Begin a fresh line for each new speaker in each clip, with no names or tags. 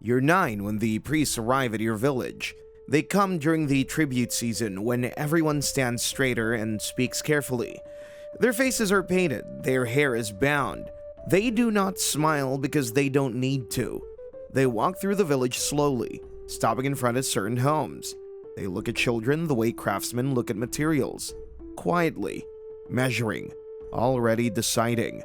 You're 9 when the priests arrive at your village. They come during the tribute season when everyone stands straighter and speaks carefully. Their faces are painted, their hair is bound. They do not smile because they don't need to. They walk through the village slowly, stopping in front of certain homes. They look at children the way craftsmen look at materials, quietly, measuring, already deciding.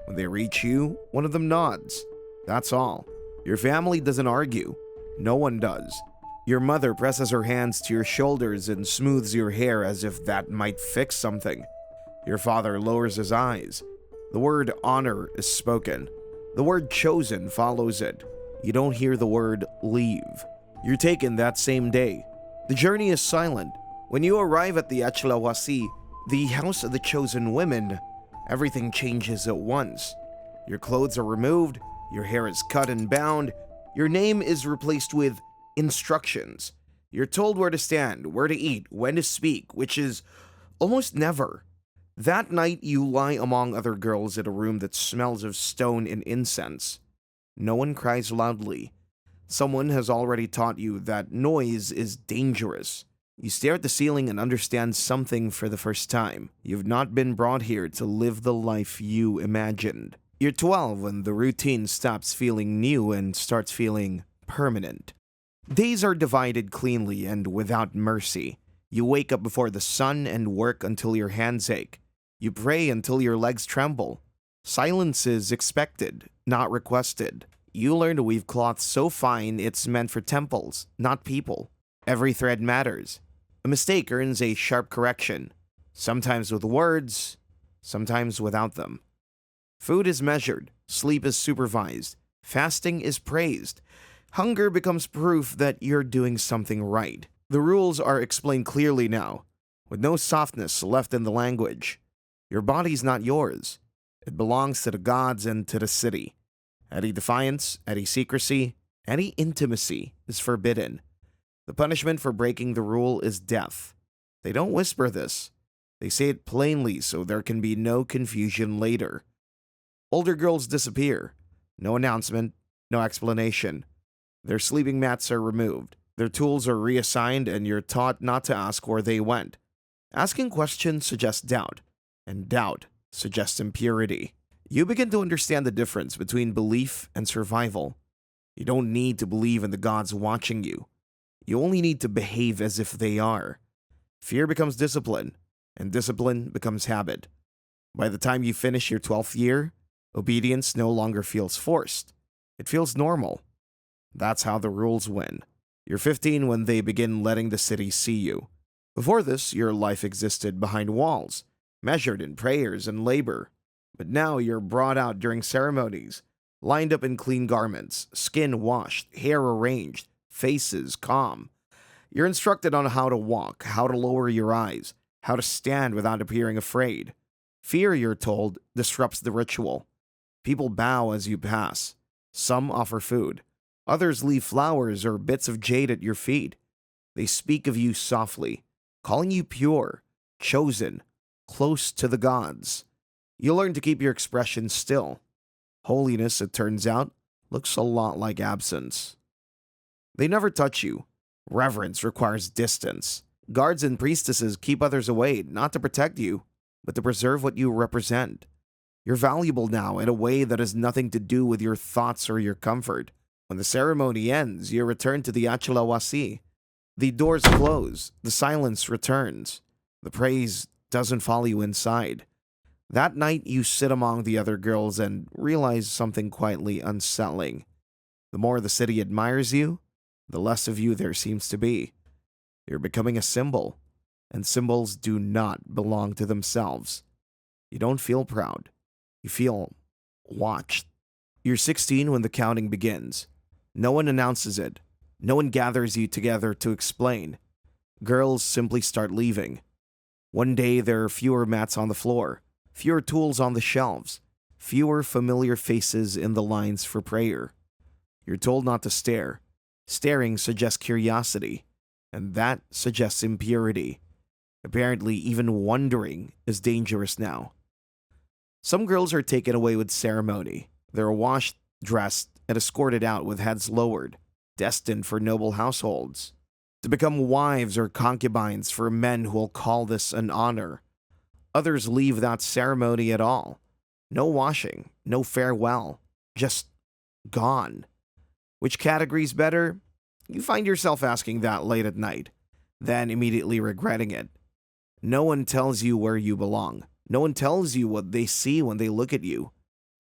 When they reach you, one of them nods. That's all. Your family doesn't argue. No one does. Your mother presses her hands to your shoulders and smooths your hair as if that might fix something. Your father lowers his eyes. The word honor is spoken. The word chosen follows it. You don't hear the word leave. You're taken that same day. The journey is silent. When you arrive at the Achlawasi, the house of the chosen women, everything changes at once. Your clothes are removed, your hair is cut and bound, your name is replaced with instructions. You're told where to stand, where to eat, when to speak, which is almost never. That night, you lie among other girls in a room that smells of stone and incense. No one cries loudly. Someone has already taught you that noise is dangerous. You stare at the ceiling and understand something for the first time. You've not been brought here to live the life you imagined. You're 12 when the routine stops feeling new and starts feeling permanent. Days are divided cleanly and without mercy. You wake up before the sun and work until your hands ache. You pray until your legs tremble. Silence is expected, not requested. You learn to weave cloth so fine it's meant for temples, not people. Every thread matters. A mistake earns a sharp correction, sometimes with words, sometimes without them. Food is measured, sleep is supervised, fasting is praised. Hunger becomes proof that you're doing something right. The rules are explained clearly now, with no softness left in the language. Your body's not yours. It belongs to the gods and to the city. Any defiance, any secrecy, any intimacy is forbidden. The punishment for breaking the rule is death. They don't whisper this. They say it plainly so there can be no confusion later. Older girls disappear. No announcement, no explanation. Their sleeping mats are removed. Their tools are reassigned and you're taught not to ask where they went. Asking questions suggests doubt, and doubt suggests impurity. You begin to understand the difference between belief and survival. You don't need to believe in the gods watching you. You only need to behave as if they are. Fear becomes discipline, and discipline becomes habit. By the time you finish your 12th year, obedience no longer feels forced. It feels normal. That's how the rules win. You're 15 when they begin letting the city see you. Before this, your life existed behind walls, measured in prayers and labor. But now you're brought out during ceremonies, lined up in clean garments, skin washed, hair arranged, faces calm. You're instructed on how to walk, how to lower your eyes, how to stand without appearing afraid. Fear, you're told, disrupts the ritual. People bow as you pass. Some offer food. Others leave flowers or bits of jade at your feet. They speak of you softly, calling you pure, chosen, close to the gods. You learn to keep your expression still. Holiness, it turns out, looks a lot like absence. They never touch you. Reverence requires distance. Guards and priestesses keep others away, not to protect you, but to preserve what you represent. You're valuable now in a way that has nothing to do with your thoughts or your comfort. When the ceremony ends, you return to the Achlawasi. The doors close, the silence returns. The praise doesn't follow you inside. That night, you sit among the other girls and realize something quietly unsettling. The more the city admires you, the less of you there seems to be. You're becoming a symbol, and symbols do not belong to themselves. You don't feel proud. You feel watched. You're 16 when the counting begins. No one announces it. No one gathers you together to explain. Girls simply start leaving. One day there are fewer mats on the floor, fewer tools on the shelves, fewer familiar faces in the lines for prayer. You're told not to stare. Staring suggests curiosity, and that suggests impurity. Apparently, even wondering is dangerous now. Some girls are taken away with ceremony. They're washed, dressed, and escorted out with heads lowered, destined for noble households, to become wives or concubines for men who will call this an honor. Others leave without ceremony at all. No washing, no farewell, just gone. Which category's better? You find yourself asking that late at night, then immediately regretting it. No one tells you where you belong. No one tells you what they see when they look at you.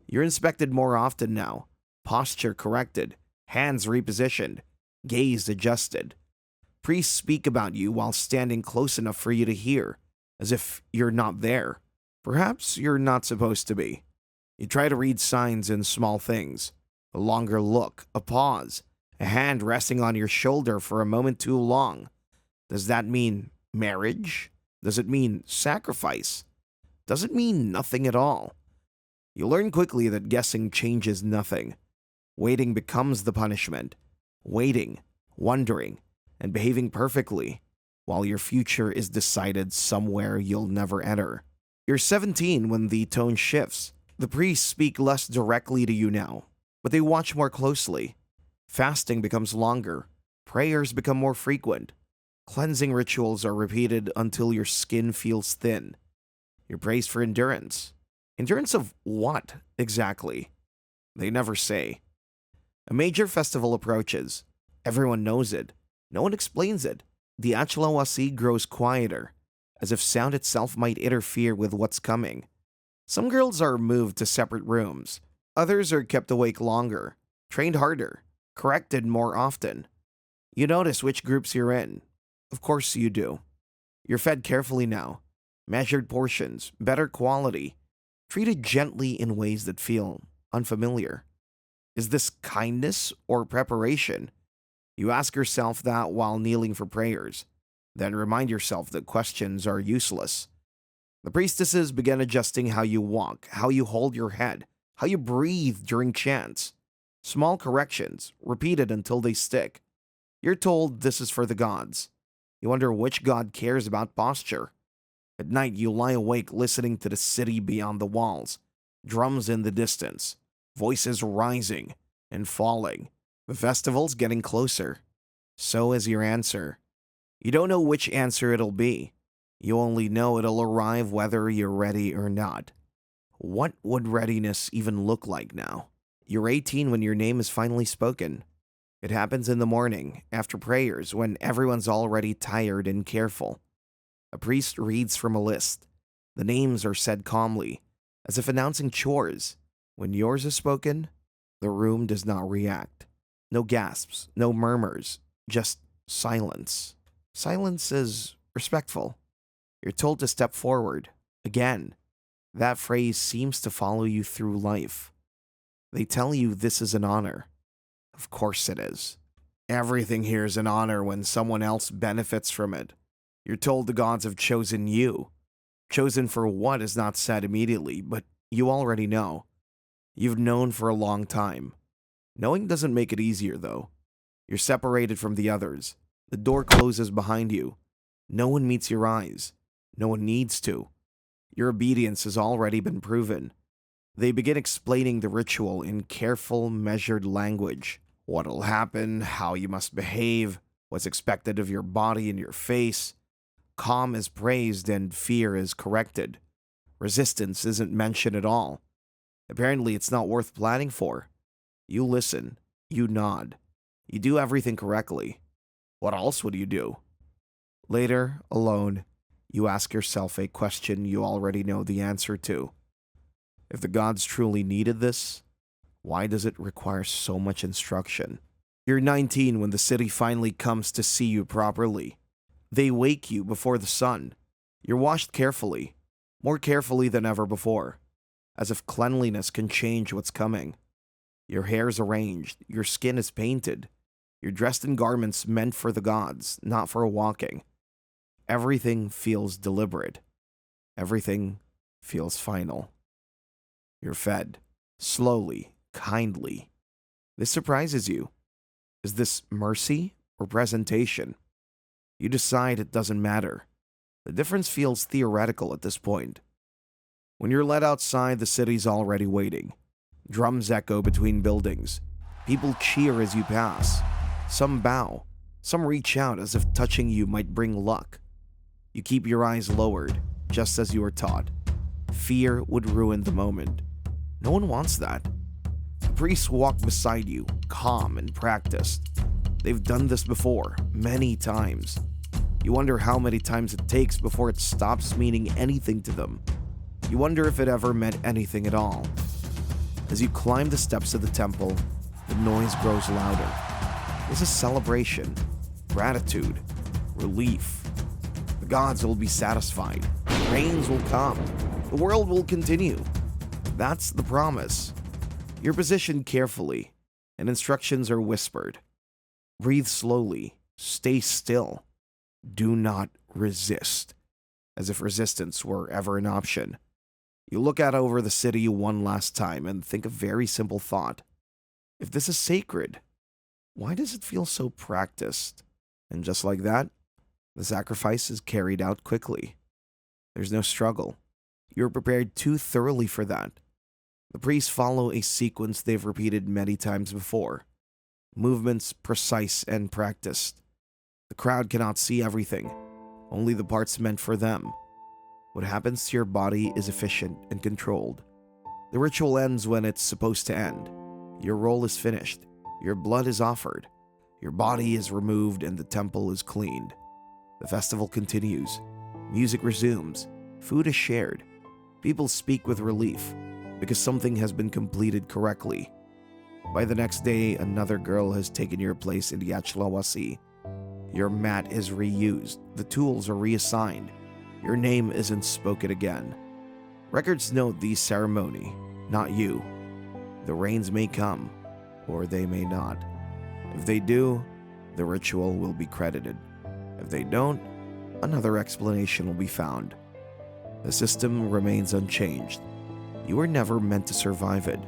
You're inspected more often now, posture corrected, hands repositioned, gaze adjusted. Priests speak about you while standing close enough for you to hear, as if you're not there. Perhaps you're not supposed to be. You try to read signs in small things. A longer look, a pause, a hand resting on your shoulder for a moment too long. Does that mean marriage? Does it mean sacrifice? Does it mean nothing at all? You learn quickly that guessing changes nothing. Waiting becomes the punishment. Waiting, wondering, and behaving perfectly, while your future is decided somewhere you'll never enter. You're 17 when the tone shifts. The priests speak less directly to you now, but they watch more closely. Fasting becomes longer. Prayers become more frequent. Cleansing rituals are repeated until your skin feels thin. You're praised for endurance. Endurance of what, exactly? They never say. A major festival approaches. Everyone knows it. No one explains it. The Achlawasi grows quieter, as if sound itself might interfere with what's coming. Some girls are moved to separate rooms. Others are kept awake longer, trained harder, corrected more often. You notice which groups you're in. Of course you do. You're fed carefully now. Measured portions, better quality, treated gently in ways that feel unfamiliar. Is this kindness or preparation? You ask yourself that while kneeling for prayers, then remind yourself that questions are useless. The priestesses begin adjusting how you walk, how you hold your head, how you breathe during chants. Small corrections, repeated until they stick. You're told this is for the gods. You wonder which god cares about posture. At night, you lie awake listening to the city beyond the walls, drums in the distance, voices rising and falling. The festival's getting closer. So is your answer. You don't know which answer it'll be. You only know it'll arrive whether you're ready or not. What would readiness even look like now? You're 18 when your name is finally spoken. It happens in the morning, after prayers, when everyone's already tired and careful. A priest reads from a list. The names are said calmly, as if announcing chores. When yours is spoken, the room does not react. No gasps, no murmurs, just silence. Silence is respectful. You're told to step forward. Again, that phrase seems to follow you through life. They tell you this is an honor. Of course it is. Everything here is an honor when someone else benefits from it. You're told the gods have chosen you. Chosen for what is not said immediately, but you already know. You've known for a long time. Knowing doesn't make it easier, though. You're separated from the others. The door closes behind you. No one meets your eyes. No one needs to. Your obedience has already been proven. They begin explaining the ritual in careful, measured language. What'll happen, how you must behave, what's expected of your body and your face. Calm is praised and fear is corrected. Resistance isn't mentioned at all. Apparently, it's not worth planning for. You listen. You nod. You do everything correctly. What else would you do? Later, alone, you ask yourself a question you already know the answer to. If the gods truly needed this, why does it require so much instruction? You're 19 when the city finally comes to see you properly. They wake you before the sun. You're washed carefully, more carefully than ever before, as if cleanliness can change what's coming. Your hair's arranged, your skin is painted. You're dressed in garments meant for the gods, not for walking. Everything feels deliberate. Everything feels final. You're fed, slowly, kindly. This surprises you. Is this mercy or presentation? You decide it doesn't matter. The difference feels theoretical at this point. When you're led outside, the city's already waiting. Drums echo between buildings. People cheer as you pass. Some bow. Some reach out as if touching you might bring luck. You keep your eyes lowered, just as you were taught. Fear would ruin the moment. No one wants that. The priests walk beside you, calm and practiced. They've done this before, many times. You wonder how many times it takes before it stops meaning anything to them. You wonder if it ever meant anything at all. As you climb the steps of the temple, the noise grows louder. This is celebration, gratitude, relief. The gods will be satisfied. Rains will come. The world will continue. That's the promise. You're positioned carefully, and instructions are whispered. Breathe slowly. Stay still. Do not resist. As if resistance were ever an option. You look out over the city one last time and think a very simple thought. If this is sacred, why does it feel so practiced? And just like that, the sacrifice is carried out quickly. There's no struggle. You're prepared too thoroughly for that. The priests follow a sequence they've repeated many times before. Movements precise and practiced. The crowd cannot see everything, only the parts meant for them. What happens to your body is efficient and controlled. The ritual ends when it's supposed to end. Your role is finished. Your blood is offered. Your body is removed and the temple is cleaned. The festival continues. Music resumes. Food is shared. People speak with relief because something has been completed correctly. By the next day, another girl has taken your place in the Achlawasi. Your mat is reused. The tools are reassigned. Your name isn't spoken again. Records note the ceremony, not you. The rains may come, or they may not. If they do, the ritual will be credited. If they don't, another explanation will be found. The system remains unchanged. You were never meant to survive it.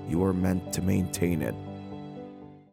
You were meant to maintain it.